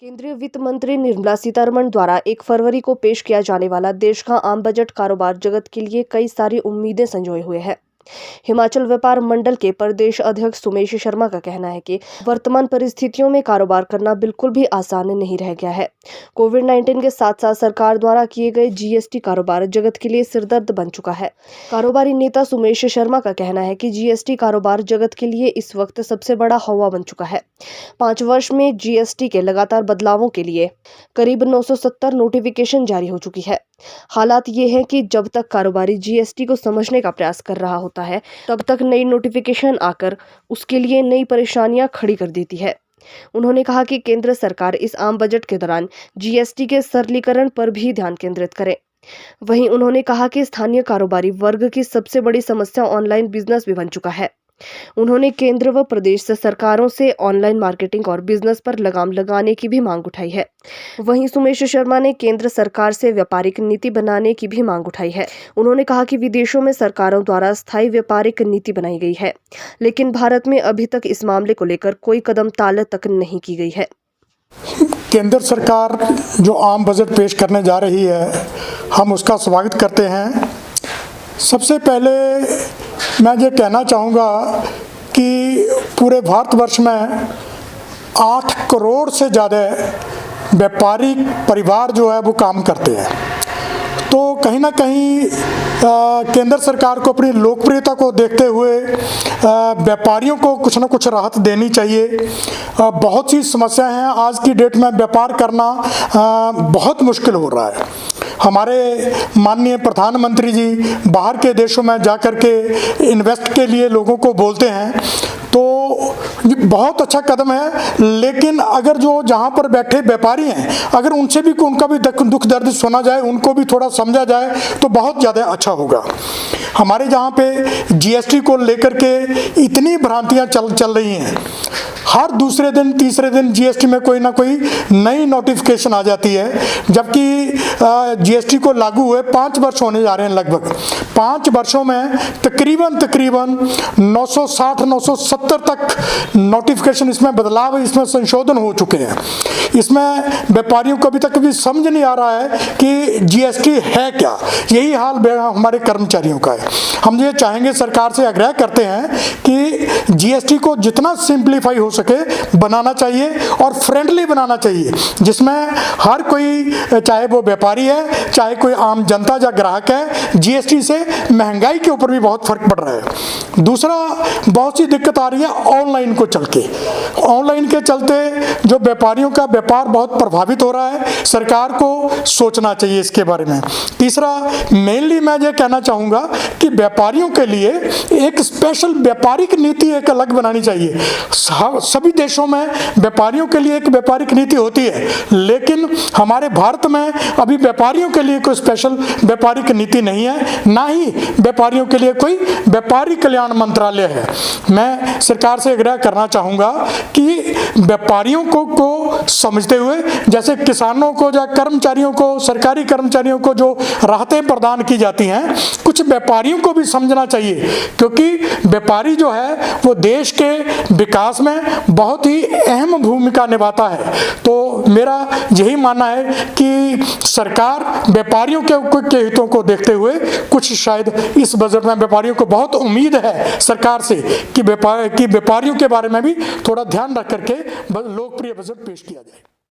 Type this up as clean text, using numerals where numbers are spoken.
केंद्रीय वित्त मंत्री निर्मला सीतारमण द्वारा 1 फरवरी को पेश किया जाने वाला देश का आम बजट कारोबार जगत के लिए कई सारी उम्मीदें संजोए हुए है। हिमाचल व्यापार मंडल के प्रदेश अध्यक्ष सुमेश शर्मा का कहना है कि वर्तमान परिस्थितियों में कारोबार करना बिल्कुल भी आसान नहीं रह गया है। कोविड-19 के साथ साथ सरकार द्वारा किए गए जीएसटी कारोबार जगत के लिए सिरदर्द बन चुका है। कारोबारी नेता सुमेश शर्मा का कहना है कि जीएसटी कारोबार जगत के लिए इस वक्त सबसे बड़ा हवा बन चुका है। 5 वर्ष में जीएसटी के लगातार बदलावों के लिए करीब 970 नोटिफिकेशन जारी हो चुकी है। हालात ये है कि जब तक कारोबारी जीएसटी को समझने का प्रयास कर रहा होता है, तब तक नई नोटिफिकेशन आकर उसके लिए नई परेशानियां खड़ी कर देती है। उन्होंने कहा कि केंद्र सरकार इस आम बजट के दौरान जीएसटी के सरलीकरण पर भी ध्यान केंद्रित करे। वहीं उन्होंने कहा कि स्थानीय कारोबारी वर्ग की सबसे बड़ी समस्या ऑनलाइन बिजनेस भी बन चुका है। उन्होंने केंद्र व प्रदेश से सरकारों से ऑनलाइन मार्केटिंग और बिजनेस पर लगाम लगाने की भी मांग उठाई है। वहीं सुमेश शर्मा ने केंद्र सरकार से व्यापारिक नीति बनाने की भी मांग उठाई है। उन्होंने कहा कि विदेशों में सरकारों द्वारा स्थायी व्यापारिक नीति बनाई गई है, लेकिन भारत में अभी तक इस मामले को लेकर कोई कदम ताल तक नहीं की गई है। केंद्र सरकार जो आम बजट पेश करने जा रही है, हम उसका स्वागत करते हैं। सबसे पहले मैं ये कहना चाहूँगा कि पूरे भारतवर्ष में 8 करोड़ से ज़्यादा व्यापारिक परिवार जो है वो काम करते हैं। तो कहीं ना कहीं केंद्र सरकार को अपनी लोकप्रियता को देखते हुए व्यापारियों को कुछ ना कुछ राहत देनी चाहिए। बहुत सी समस्याएं हैं, आज की डेट में व्यापार करना बहुत मुश्किल हो रहा है। हमारे माननीय प्रधानमंत्री जी बाहर के देशों में जाकर के इन्वेस्ट के लिए लोगों को बोलते हैं, तो ये बहुत अच्छा कदम है। लेकिन अगर जो जहाँ पर बैठे व्यापारी हैं, अगर उनसे भी उनका भी दुख दर्द सुना जाए, उनको भी थोड़ा समझा जाए, तो बहुत ज़्यादा अच्छा होगा। हमारे जहाँ पे जीएसटी को लेकर के इतनी भ्रांतियाँ चल रही हैं, हर दूसरे दिन तीसरे दिन जीएसटी में कोई ना कोई नई नोटिफिकेशन आ जाती है, जबकि जीएसटी को लागू हुए 5 वर्ष होने जा रहे हैं। लगभग 5 वर्षों में तकरीबन 960-970 तक नोटिफिकेशन, इसमें बदलाव, इसमें संशोधन हो चुके हैं। इसमें व्यापारियों को अभी तक भी समझ नहीं आ रहा है कि जीएसटी है क्या। यही हाल हमारे कर्मचारियों का है। हम ये चाहेंगे, सरकार से आग्रह करते हैं कि जीएसटी को जितना सिंप्लीफाई हो सके बनाना चाहिए और फ्रेंडली बनाना चाहिए, जिसमें हर कोई, चाहे वो व्यापारी है, चाहे कोई आम जनता या ग्राहक है, जीएसटी से महंगाई के ऊपर भी बहुत फर्क पड़ रहा है। दूसरा, बहुत सी दिक्कत आ रही है ऑनलाइन को चलके। ऑनलाइन के चलते जो व्यापारियों का व्यापार बहुत प्रभावित हो रहा है, सरकार को सोचना चाहिए इसके बारे में। तीसरा, मेनली मैं ये कहना चाहूँगा कि व्यापारियों के लिए एक स्पेशल व्यापारिक नीति एक अलग बनानी चाहिए। सभी देशों में व्यापारियों के लिए एक व्यापारिक नीति होती है, लेकिन हमारे भारत में अभी व्यापारियों के लिए कोई स्पेशल व्यापारिक नीति नहीं है, ना ही व्यापारियों के लिए कोई व्यापारी कल्याण मंत्रालय है। मैं सरकार से आग्रह करना चाहूँगा कि व्यापारियों को समझते हुए, जैसे किसानों को या कर्मचारियों को, सरकारी कर्मचारियों को जो राहतें प्रदान की जाती हैं, कुछ व्यापारियों को भी समझना चाहिए, क्योंकि व्यापारी जो है वो देश के विकास में बहुत ही अहम भूमिका निभाता है। तो मेरा यही मानना है कि सरकार व्यापारियों के हितों को देखते हुए कुछ, शायद इस बजट में व्यापारियों को बहुत उम्मीद है सरकार से कि व्यापारियों के बारे में भी थोड़ा ध्यान रख करके लोकप्रिय बजट पेश किया जाए।